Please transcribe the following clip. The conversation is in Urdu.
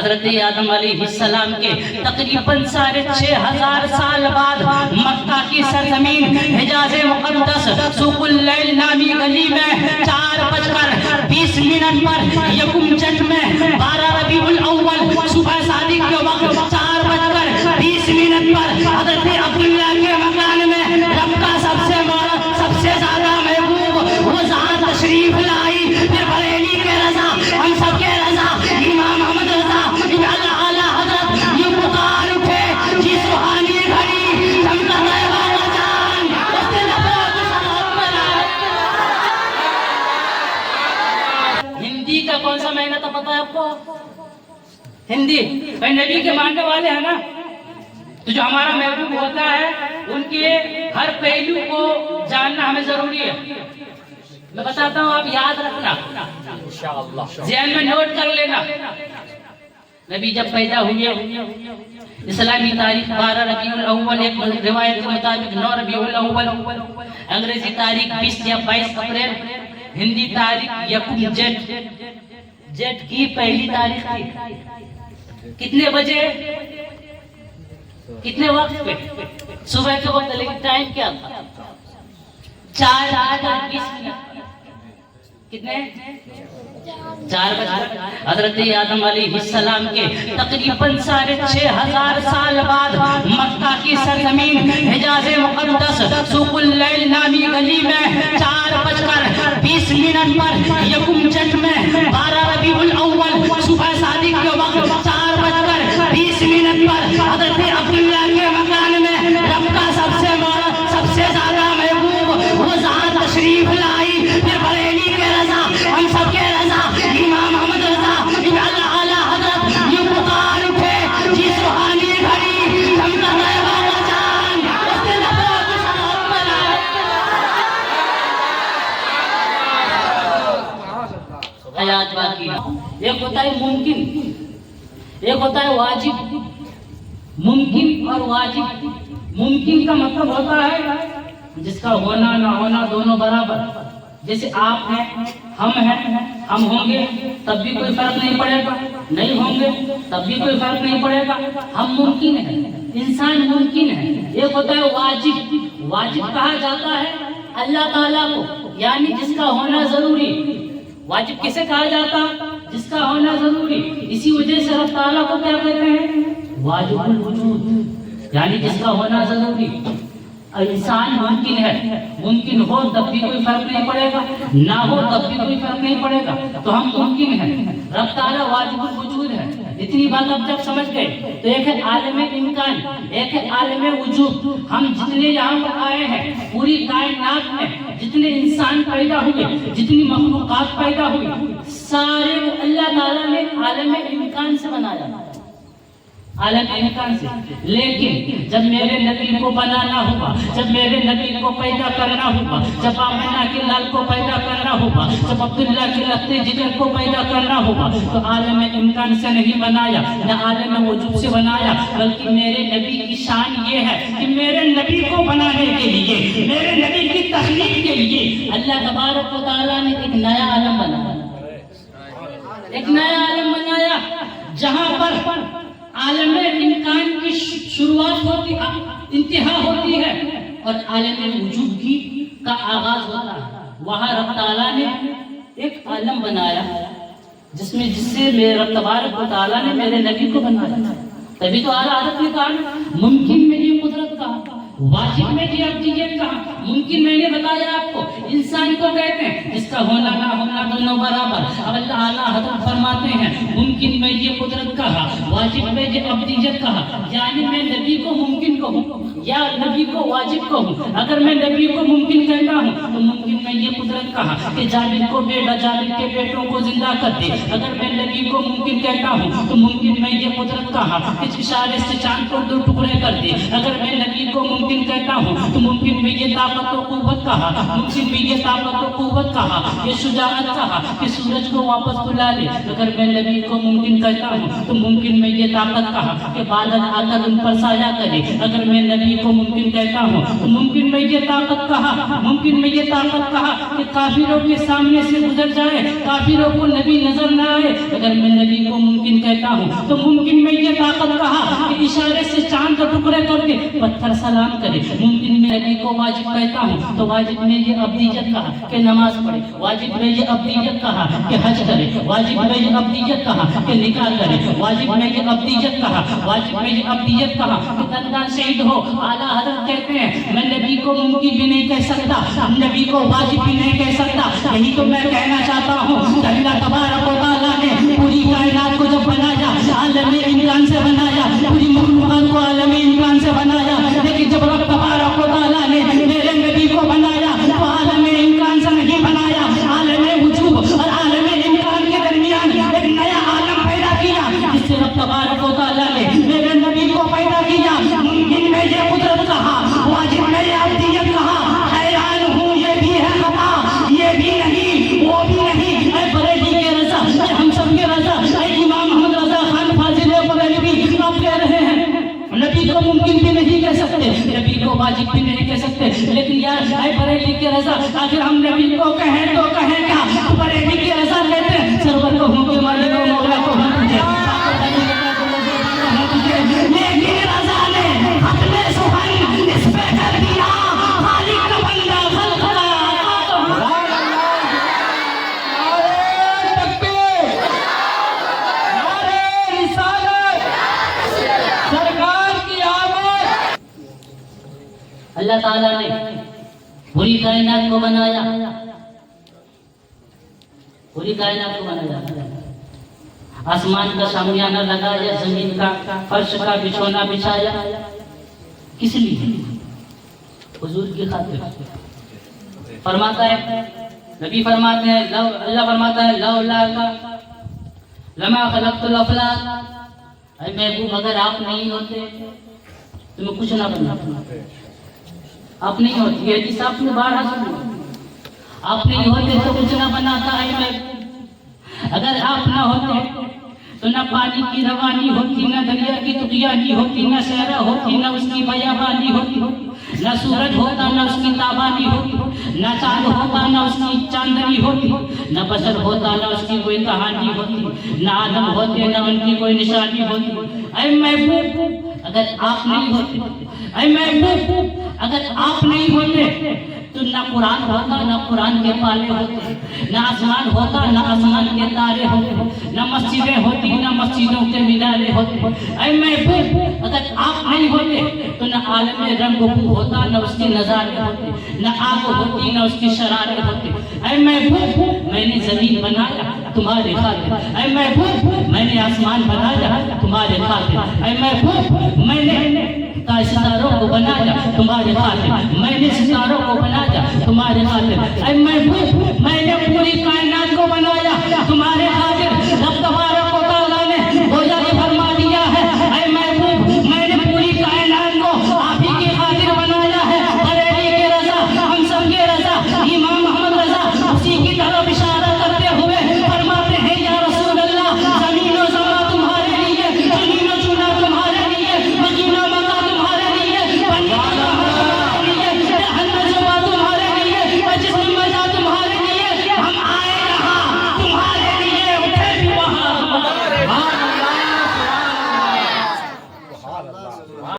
حضرت آدم علیہ السلام کے تقریباً 6500 سال بعد مکہ کی سرزمین حجاز مقدس سوق اللیل نامی گلی میں 4:20 پر یکم جٹ میں 12 ربیع الاول صبح صادق کے وقت 4:20 پر حضرت عبداللہ کے مکان میں رب کا سب سے زیادہ محبوب وہ ذات تشریف لائی۔ پھر بریلی کے رضا ہم سب کے رضا امام محمد رضا اعلیٰ حضرت یہ پکار اٹھے جی سبحانی گھڑی چمکا گئے والا جان اس نے ہندی کا کون سا مہینہ تھا پتا ہے آپ کو؟ ہندی بھائی نبی کے ماننے والے ہیں نا، تو جو ہمارا محبوب ہوتا ہے ان کے ہر پہلو کو جاننا ہمیں ضروری ہے۔ میں بتاتا ہوں، آپ یاد رکھنا، ذہن میں نوٹ کر لینا۔ نبی جب پیدا ہوئے اسلامی تاریخ 12 ربیع الاول، ایک روایت کے مطابق 9 ربیع الاول، انگریزی تاریخ 20 یا 22 اپریل، ہندی تاریخ یکم جٹ کی پہلی تاریخ تھی۔ کتنے بجے، کتنے وقت پہ؟ صبح کے وقت، لیکن ٹائم کیا تھا؟ 4:20۔ کتنے؟ 4 بجے۔ حضرت آدم علیہ السلام کے تقریباً 6500 سال بعد مکہ کی سرزمین حجاز مقدس سوق اللیل نامی گلی میں 4:20 پر یکم جٹ میں 12 ربیع الاول صبح صادق کے وقت 4:20 پر حضرت عبداللہ کے مکان میں رب کا سب سے زیادہ محبوب وہ ذات تشریف لائی۔ پھر بریلی کے رضا ہم سب کے رضا امام محمد رضا اعلیٰ حضرت یہ پکار اٹھے جی سبحانی گھڑی چمکا گئے والا جان اس نے حیات باقی۔ ایک ہوتا ہے ممکن، ایک ہوتا ہے واجب۔ ممکن اور واجب، ممکن کا مطلب ہوتا ہے جس کا ہونا نہ ہونا دونوں برابر۔ جیسے آپ ہیں، ہم ہیں، ہم ہوں گے تب بھی کوئی فرق نہیں پڑے گا، نہیں ہوں گے تب بھی کوئی فرق نہیں پڑے گا۔ ہم ممکن ہیں، انسان ممکن ہے۔ ایک ہوتا ہے واجب۔ واجب کہا جاتا ہے اللہ تعالیٰ کو، یعنی جس کا ہونا ضروری۔ واجب کسے کہا جاتا؟ جس کا ہونا ضروری۔ اسی وجہ سے رب تعالیٰ کو کیا کہتے ہیں؟ واجب الوجود، یعنی جس کا ہونا ضروری۔ انسان ممکن ہے، ممکن ہو تب بھی کوئی فرق نہیں پڑے گا، نہ ہو تب بھی کوئی فرق نہیں پڑے گا، تو ہم ممکن ہیں۔ رب تعالیٰ واجب الوجود ہے۔ اتنی بات اب جب سمجھ گئے تو ایک ہے عالم امکان، ایک ہے عالم وجود۔ ہم جتنے یہاں پر آئے ہیں، پوری کائنات میں جتنے انسان پیدا ہوئے، جتنی مخلوقات پیدا ہوئی، سارے اللہ تعالیٰ نے عالم امکان سے بنایا، عالم امکان سے۔ لیکن جب میرے نبی کو بنانا ہوگا، جب میرے نبی کو پیدا کرنا ہوگا، جب آمنہ کے لال کو پیدا کرنا ہوگا، جب عبداللہ کے لخت جگر کو پیدا کرنا ہوگا، تو عالم امکان سے نہیں بنایا، نہ عالم وجود سے بنایا، بلکہ میرے نبی کی شان یہ ہے کہ میرے نبی کو بنانے کے لیے، میرے نبی کی تخلیق کے لیے اللہ تبارک و تعالیٰ نے ایک نیا عالم بنایا، ایک نیا عالم بنایا، جہاں پر عالم امکان کی شروعات ہوتی ہے، انتہا ہوتی ہے، اور عالم وجود کی کا آغاز ہوتا ہے۔ وہاں رب تعالیٰ نے ایک عالم بنایا جس سے میرے رب تبارک و تعالیٰ نے میرے نبی کو بنایا۔ تبھی تو اعلیٰ حضرت نے کہا ممکن میں یہ قدرت کہا، واجب میں یہ ابدیت کہا۔ ممکن میں نے بتایا آپ کو، انسان کو کہتے ہیں جس کا ہونا نہ ہونا دونوں برابر۔ اب اللہ اعلیٰ حضرت فرماتے ہیں ممکن میں یہ قدرت کہا، واجب میں یہ ابدیت کہا، یعنی میں نبی کو ممکن کہوں یا نبی کو واجب کہوں۔ اگر میں نبی کو ممکن کہتا ہوں تو ممکن میں یہ قدرت کہا کہ جابر کو بیٹا جابر کے بیٹوں کو زندہ کر دے۔ اگر میں نبی کو ممکن کہتا ہوں تو ممکن میں یہ قدرت کہا کہ اشارے سے چاند کو 2 ٹکڑے کر دے۔ اگر میں نبی کو ممکن کہتا ہوں تو ممکن میں یہ طاقت و قوت کہا، ممکن میں یہ طاقت و قوت کہا، یہ شجاعت کہا کہ سورج کو واپس بلا لے۔ اگر میں نبی کو ممکن کہتا ہوں تو ممکن میں یہ طاقت کہا کہ بادل آ کر ان پر سایہ کرے۔ اگر میں نبی کو ممکن کہتا ہوں تو ممکن میں یہ طاقت کہا، ممکن میں یہ طاقت کہا کہ کافروں کے سامنے سے گزر جائے، کافروں کو نبی نظر نہ آئے، اگر میں نبی کو ممکن کہتا ہوں تو ممکن میں یہ طاقت کہا کہ اشارے سے چاند کا ٹکڑے کر کے پتھر سلام کرے، ممکن میں نبی کو واجب کہتا ہوں تو واجب میں یہ ابدیت کہا کہ نماز پڑھے، واجب میں یہ ابدیت کہا کہ حج کرے، واجب میں یہ ابدیت کہا کہ نکاح کرے، واجب میں یہ ابدیت کہا، واجب میں یہ ابدیت کہا کہ تنہا شہید ہو۔ اعلیٰ حضرت کہتے ہیں میں نبی کو ممکن بھی نہیں کہہ سکتا، نبی کو واجب بھی نہیں کہہ سکتا، یہی تو میں کہنا چاہتا ہوں کہ اللہ تبارک و تعالیٰ نے پوری کائنات کو جب بنایا عالم امکان سے بنایا، پوری مخلوقات کو عالم امکان سے بنایا، لیکن جب رب تبارک و تعالیٰ نے میرے نبی کو بنایا تو عالم امکان سے نہیں بنایا، عالم وجوب اور عالم امکان کے درمیان ایک نیا عالم پیدا کیا، جس سے رب تبارک و تعالیٰ نے میرے نبی کو پیدا کیا۔ ممکن میں یہ قدرت کہا، واجب میں یہ ابدیت کہا، حیران ہوں یہ بھی ہے خطا، یہ بھی نہیں وہ بھی نہیں، اے بریلی کے رضا، اے ہم سب کے رضا، اے امام محمد رضا خان فاضل بریلوی، آپ کہہ رہے ہیں نبی کو ممکن بھی نہیں کہہ سکتے، نبی کو واجب بھی نہیں کہہ سکتے، لیکن یار اے بریلی کے رضا اگر ہم نبی کو کہیں تو کہیں کیا؟ بریلی کے رضا لیتے ہیں سرور کو ہوں کے مالک و مولا کو ہوں تجھے، لیکن رضا نے اپنے سبحان اس پہ کر دیا خالق کا بندہ خلق کا اللہ تعالیٰ نے پوری کائنات کو بنایا، پوری کائنات کو بنایا، آسمان کا شامیانہ لگایا، زمین کا فرش کا بچھونا بچھایا، کس لیے؟ حضور کی خاطر۔ فرماتا ہے نبی فرماتے ہیں اللہ فرماتا ہے لولا لما خلقت الافلاک، اے محبوب اگر آپ نہیں ہوتے تمہیں کچھ نہ بننا، آپ نہیں ہوتی ہے جس آپ نے بارہ سنو، آپ نہیں ہوتے تو کچھ نہ بناتا ہے محبوب، اگر آپ نہ ہوتے تو نہ پانی کی روانی ہوتی، نہ دریا کی تغیانی ہوتی، نہ صحرا ہوتی، نہ اس کی بیابانی ہوتی، نہ سورج ہوتا نہ اس کی تابانی ہوتی، نہ چاند ہوتا نہ اس کی چاندنی ہوتی، نہ بشر ہوتا نہ اس کی کوئی کہانی ہوتی، نہ آدم ہوتے نہ ان کی کوئی نشانی ہوتی۔ اے محبوب اگر آپ نہیں ہوتے، اے محبوب اگر آپ نہیں ہوتے تو نہ قرآن ہوتا نہ قرآن کے پالے ہوتے، نہ آسمان ہوتا نہ آسمان کے تارے ہوتے، نہ مسجدیں ہوتی نہ مسجدوں کے مینارے ہوتے۔ اے محبوب اگر آپ نہیں ہوتے تو نہ عالم رنگ و بو ہوتا نہ اس کے نظارے ہوتے، نہ آگ ہوتی نہ اس کی شرارے ہوتے۔ اے محبوب میں نے زمین بنایا تمہارے خاطر، اے محبوب میں نے آسمان بنایا تمہارے خاطر، اے محبوب میں نے ستاروں کو بنایا تمہارے خاطر، میں نے ستاروں کو بنایا تمہارے خاطر، اے محبوب میں نے پوری کائنات